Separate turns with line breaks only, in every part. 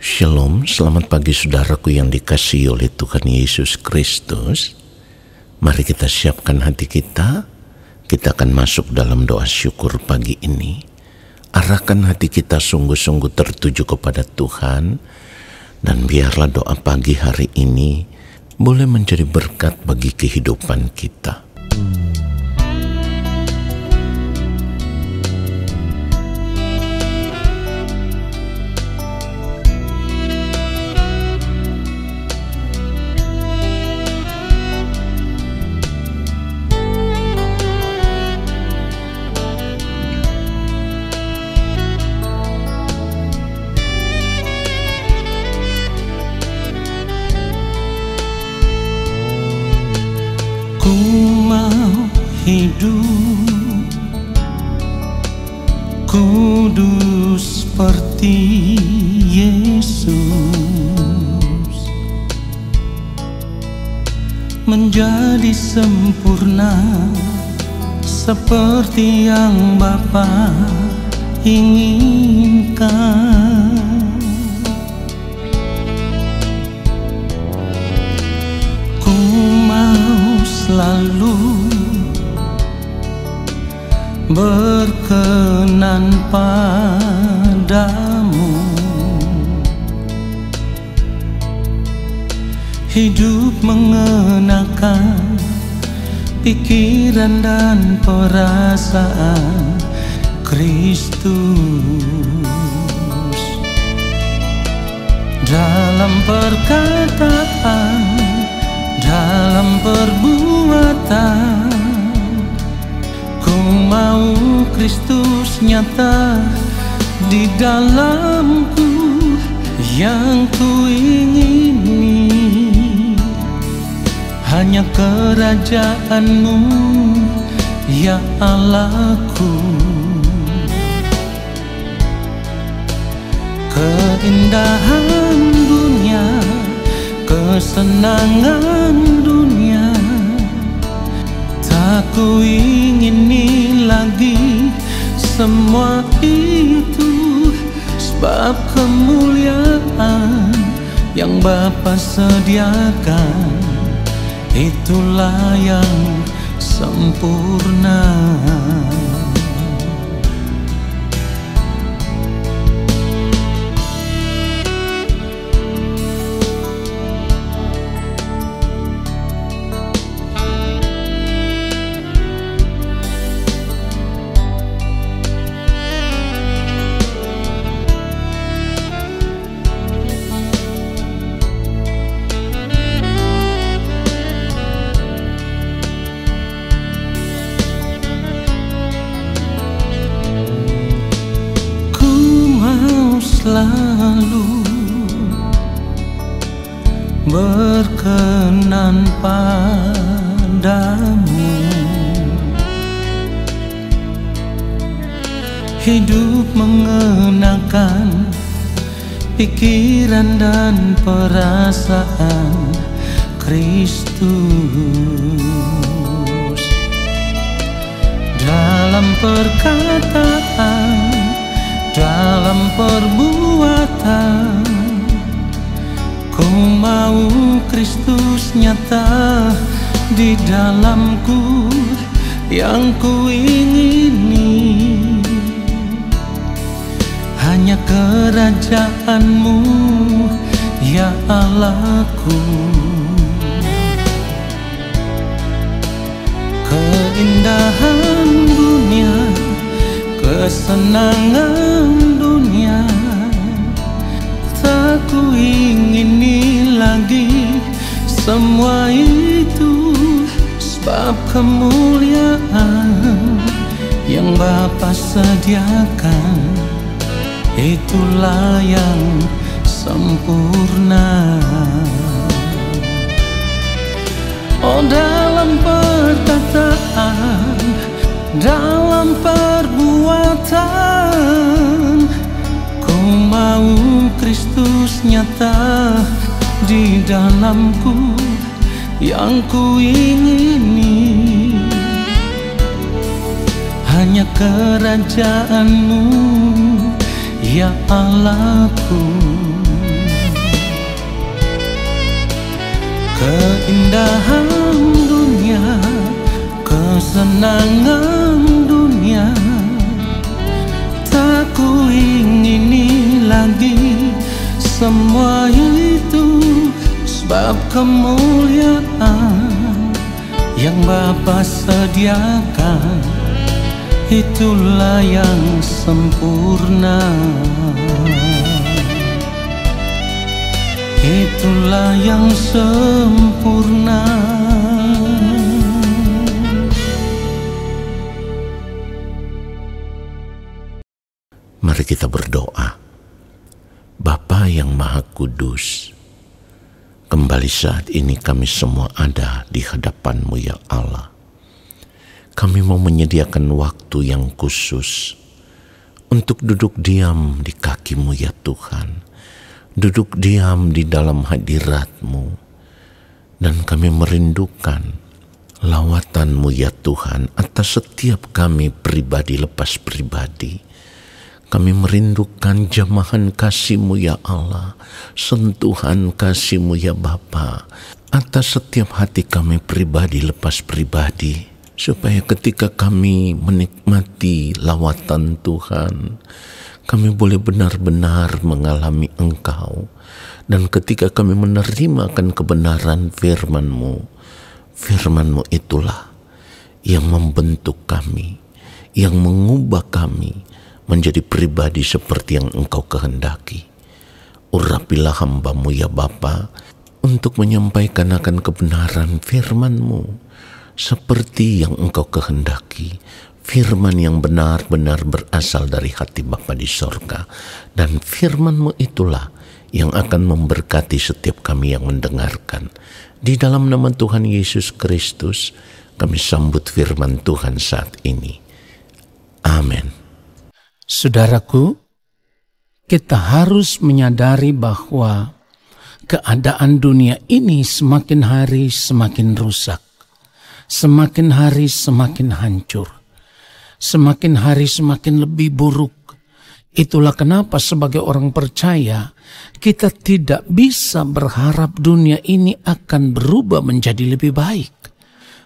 Shalom, selamat pagi saudaraku yang dikasihi oleh Tuhan Yesus Kristus. Mari kita siapkan hati kita. Kita akan masuk dalam doa syukur pagi ini. Arahkan hati kita sungguh-sungguh tertuju kepada Tuhan. Dan biarlah doa pagi hari ini boleh menjadi berkat bagi kehidupan kita.
Ku mau hidup kudus seperti Yesus, menjadi sempurna seperti yang Bapa inginkan. Ku mau selalu berkenan padamu, hidup mengenakan pikiran dan perasaan Kristus, dalam perkataan, dalam perbuatan. Ku mau Kristus nyata di dalamku, yang ku ingini hanya kerajaan-Mu, ya Allahku. Keindahan dunia, kesenangan dunia, tak ku ingini lagi semua itu, sebab kemuliaan yang Bapa sediakan, itulah yang sempurna. Selalu berkenan padamu, hidup mengenakan pikiran dan perasaan Kristus, dalam perkataan, dalam perbuatan. Ku mau Kristus nyata di dalamku, yang ku ingini hanya kerajaan-Mu, ya Allahku. Keindahan dunia, kesenangan dunia, tak ku ingini lagi semua itu, sebab kemuliaan yang Bapa sediakan, itulah yang sempurna. Oh, dalam perkataan, dalam perbuatan, ku mau Kristus nyata di dalamku, yang ku ingini hanya kerajaan-Mu, ya Allahku. Keindahan dunia, kesenangan dunia, tak ku ingini lagi semua itu, sebab kemuliaan yang Bapa sediakan, itulah yang sempurna. Itulah yang sempurna.
Mari kita berdoa. Bapa yang Maha Kudus, kembali saat ini kami semua ada di hadapan-Mu ya Allah. Kami mau menyediakan waktu yang khusus untuk duduk diam di kaki-Mu ya Tuhan. Duduk diam di dalam hadirat-Mu. Dan kami merindukan lawatan-Mu ya Tuhan atas setiap kami pribadi lepas pribadi. Kami merindukan jamahan kasih-Mu ya Allah, sentuhan kasih-Mu ya Bapa atas setiap hati kami pribadi lepas pribadi, supaya ketika kami menikmati lawatan Tuhan, kami boleh benar-benar mengalami Engkau. Dan ketika kami menerima akan kebenaran firman-Mu, firman-Mu itulah yang membentuk kami, yang mengubah kami menjadi pribadi seperti yang Engkau kehendaki. Urapilah hamba-Mu ya Bapa untuk menyampaikan akan kebenaran firman-Mu seperti yang Engkau kehendaki. Firman yang benar-benar berasal dari hati Bapa di sorga. Dan firman-Mu itulah yang akan memberkati setiap kami yang mendengarkan. Di dalam nama Tuhan Yesus Kristus, kami sambut firman Tuhan saat ini. Amin.
Saudaraku, kita harus menyadari bahwa keadaan dunia ini semakin hari semakin rusak. Semakin hari semakin hancur. Semakin hari semakin lebih buruk. Itulah kenapa sebagai orang percaya kita tidak bisa berharap dunia ini akan berubah menjadi lebih baik.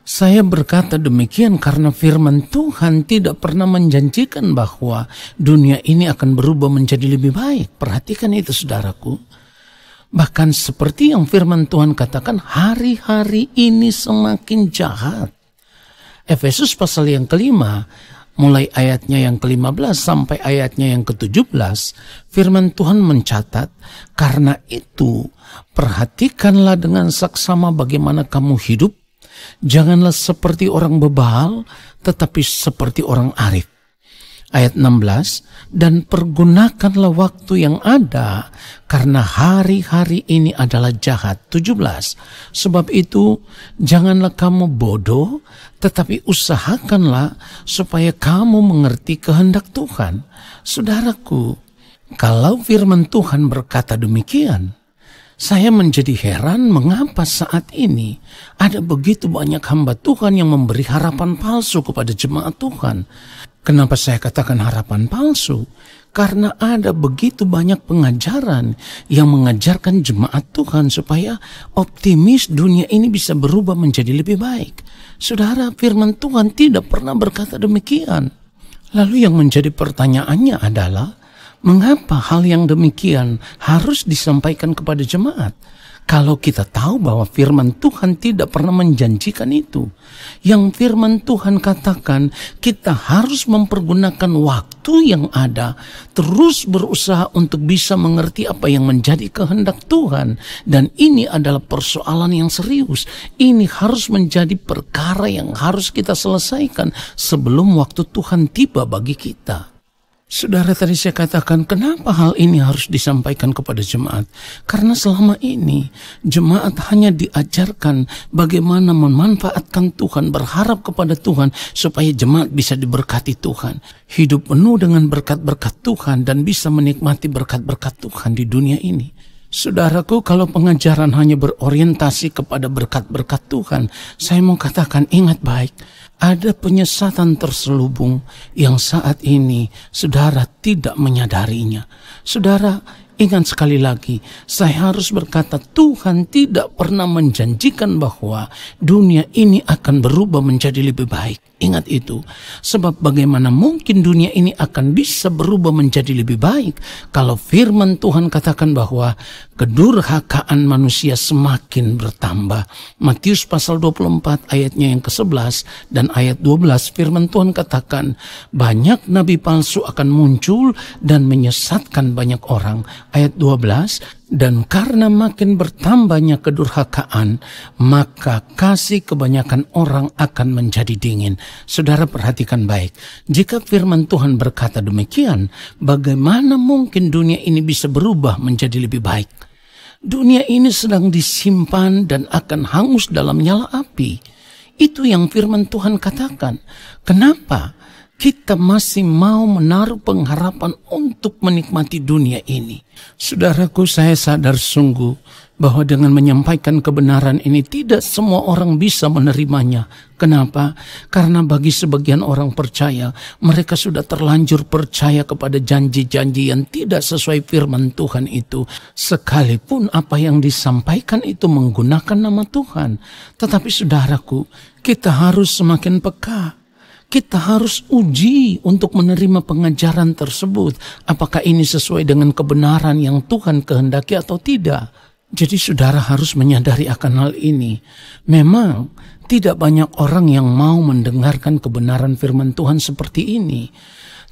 Saya berkata demikian karena firman Tuhan tidak pernah menjanjikan bahwa dunia ini akan berubah menjadi lebih baik. Perhatikan itu saudaraku. Bahkan seperti yang firman Tuhan katakan, hari-hari ini semakin jahat. Efesus pasal yang kelima, mulai ayatnya yang ke-15 sampai ayatnya yang ke-17, firman Tuhan mencatat, karena itu perhatikanlah dengan saksama bagaimana kamu hidup, janganlah seperti orang bebal, tetapi seperti orang arif. Ayat 16, dan pergunakanlah waktu yang ada, karena hari-hari ini adalah jahat. 17, sebab itu janganlah kamu bodoh, tetapi usahakanlah supaya kamu mengerti kehendak Tuhan. Saudaraku, kalau firman Tuhan berkata demikian, saya menjadi heran mengapa saat ini ada begitu banyak hamba Tuhan yang memberi harapan palsu kepada jemaat Tuhan. Kenapa saya katakan harapan palsu? Karena ada begitu banyak pengajaran yang mengajarkan jemaat Tuhan supaya optimis dunia ini bisa berubah menjadi lebih baik. Saudara, firman Tuhan tidak pernah berkata demikian. Lalu yang menjadi pertanyaannya adalah, mengapa hal yang demikian harus disampaikan kepada jemaat? Kalau kita tahu bahwa firman Tuhan tidak pernah menjanjikan itu. Yang firman Tuhan katakan, kita harus mempergunakan waktu yang ada, terus berusaha untuk bisa mengerti apa yang menjadi kehendak Tuhan. Dan ini adalah persoalan yang serius. Ini harus menjadi perkara yang harus kita selesaikan sebelum waktu Tuhan tiba bagi kita. Saudara, tadi saya katakan kenapa hal ini harus disampaikan kepada jemaat? Karena selama ini jemaat hanya diajarkan bagaimana memanfaatkan Tuhan, berharap kepada Tuhan supaya jemaat bisa diberkati Tuhan. Hidup penuh dengan berkat-berkat Tuhan dan bisa menikmati berkat-berkat Tuhan di dunia ini. Saudaraku, kalau pengajaran hanya berorientasi kepada berkat-berkat Tuhan, saya mau katakan ingat baik. Ada penyesatan terselubung yang saat ini saudara tidak menyadarinya. Saudara, Ingat sekali lagi, saya harus berkata Tuhan tidak pernah menjanjikan bahwa dunia ini akan berubah menjadi lebih baik. Ingat itu, sebab bagaimana mungkin dunia ini akan bisa berubah menjadi lebih baik kalau firman Tuhan katakan bahwa kedurhakaan manusia semakin bertambah. Matius pasal 24 ayatnya yang ke-11 dan ayat 12, firman Tuhan katakan banyak nabi palsu akan muncul dan menyesatkan banyak orang. Ayat 12, dan karena makin bertambahnya kedurhakaan, maka kasih kebanyakan orang akan menjadi dingin. Saudara perhatikan baik, jika firman Tuhan berkata demikian, bagaimana mungkin dunia ini bisa berubah menjadi lebih baik? Dunia ini sedang disimpan dan akan hangus dalam nyala api. Itu yang firman Tuhan katakan. Kenapa kita masih mau menaruh pengharapan untuk menikmati dunia ini? Saudaraku, saya sadar sungguh bahwa dengan menyampaikan kebenaran ini tidak semua orang bisa menerimanya. Kenapa? Karena bagi sebagian orang percaya, mereka sudah terlanjur percaya kepada janji-janji yang tidak sesuai firman Tuhan itu. Sekalipun apa yang disampaikan itu menggunakan nama Tuhan. Tetapi saudaraku, kita harus semakin peka. Kita harus uji untuk menerima pengajaran tersebut. Apakah ini sesuai dengan kebenaran yang Tuhan kehendaki atau tidak? Jadi saudara harus menyadari akan hal ini. Memang tidak banyak orang yang mau mendengarkan kebenaran firman Tuhan seperti ini.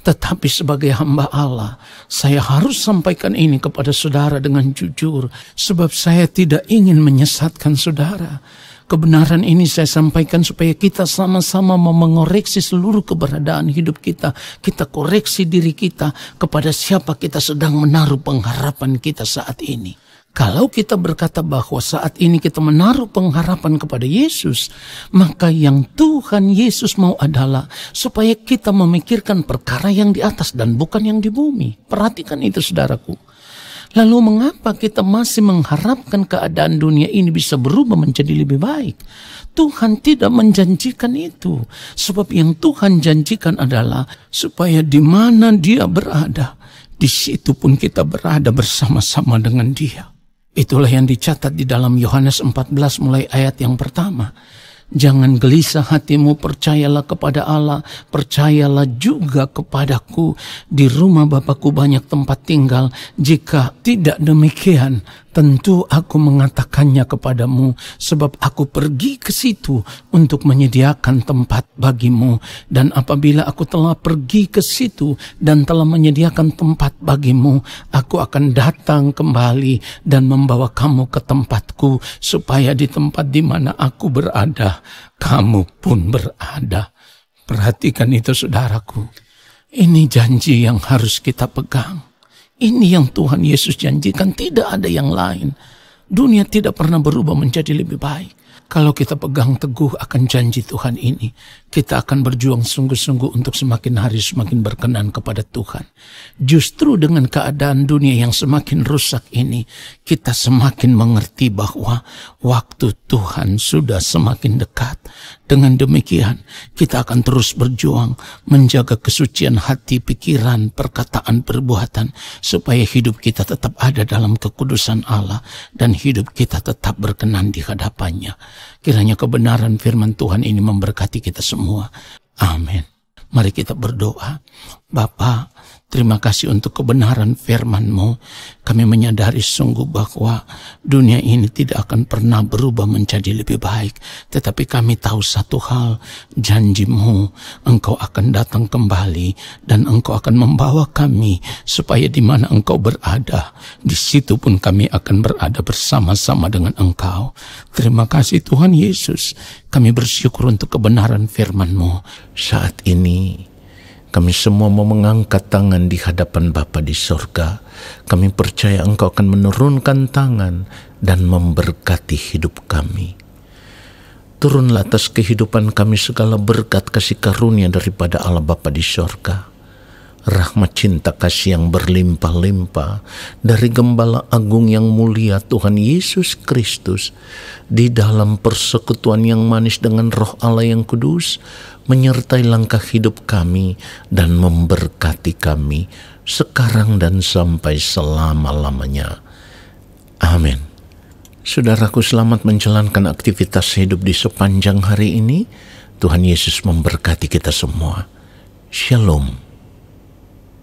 Tetapi sebagai hamba Allah, saya harus sampaikan ini kepada saudara dengan jujur. Sebab saya tidak ingin menyesatkan saudara. Kebenaran ini saya sampaikan supaya kita sama-sama mau mengoreksi seluruh keberadaan hidup kita. Kita koreksi diri kita kepada siapa kita sedang menaruh pengharapan kita saat ini. Kalau kita berkata bahwa saat ini kita menaruh pengharapan kepada Yesus, maka yang Tuhan Yesus mau adalah supaya kita memikirkan perkara yang di atas dan bukan yang di bumi. Perhatikan itu saudaraku. Lalu mengapa kita masih mengharapkan keadaan dunia ini bisa berubah menjadi lebih baik? Tuhan tidak menjanjikan itu. Sebab yang Tuhan janjikan adalah supaya di mana Dia berada, di situ pun kita berada bersama-sama dengan Dia. Itulah yang dicatat di dalam Yohanes 14 mulai ayat yang pertama. Jangan gelisah hatimu, percayalah kepada Allah, percayalah juga kepadaku. Di rumah Bapakku banyak tempat tinggal. Jika tidak demikian, tentu aku mengatakannya kepadamu, sebab aku pergi ke situ untuk menyediakan tempat bagimu. Dan apabila aku telah pergi ke situ dan telah menyediakan tempat bagimu, aku akan datang kembali dan membawa kamu ke tempatku, supaya di tempat di mana aku berada, kamu pun berada. Perhatikan itu saudaraku. Ini janji yang harus kita pegang. Ini yang Tuhan Yesus janjikan, tidak ada yang lain. Dunia tidak pernah berubah menjadi lebih baik. Kalau kita pegang teguh akan janji Tuhan ini, kita akan berjuang sungguh-sungguh untuk semakin hari semakin berkenan kepada Tuhan. Justru dengan keadaan dunia yang semakin rusak ini, kita semakin mengerti bahwa waktu Tuhan sudah semakin dekat. Dengan demikian, kita akan terus berjuang menjaga kesucian hati, pikiran, perkataan, perbuatan, supaya hidup kita tetap ada dalam kekudusan Allah dan hidup kita tetap berkenan di hadapannya. Kiranya kebenaran firman Tuhan ini memberkati kita semua. Amin. Mari kita berdoa. Bapa, terima kasih untuk kebenaran firman-Mu. Kami menyadari sungguh bahwa dunia ini tidak akan pernah berubah menjadi lebih baik. Tetapi kami tahu satu hal, janji-Mu, Engkau akan datang kembali dan Engkau akan membawa kami supaya di mana Engkau berada, di situ pun kami akan berada bersama-sama dengan Engkau. Terima kasih Tuhan Yesus. Kami bersyukur untuk kebenaran firman-Mu.
Saat ini kami semua mau mengangkat tangan di hadapan Bapa di sorga. Kami percaya Engkau akan menurunkan tangan dan memberkati hidup kami. Turunlah atas kehidupan kami segala berkat kasih karunia daripada Allah Bapa di sorga. rahmat cinta kasih yang berlimpah-limpah dari Gembala Agung yang mulia Tuhan Yesus Kristus di dalam persekutuan yang manis dengan Roh Allah yang kudus menyertai langkah hidup kami dan memberkati kami sekarang dan sampai selama-lamanya. Amin. Saudaraku, selamat menjalankan aktivitas hidup di sepanjang hari ini. Tuhan Yesus memberkati kita semua. Shalom.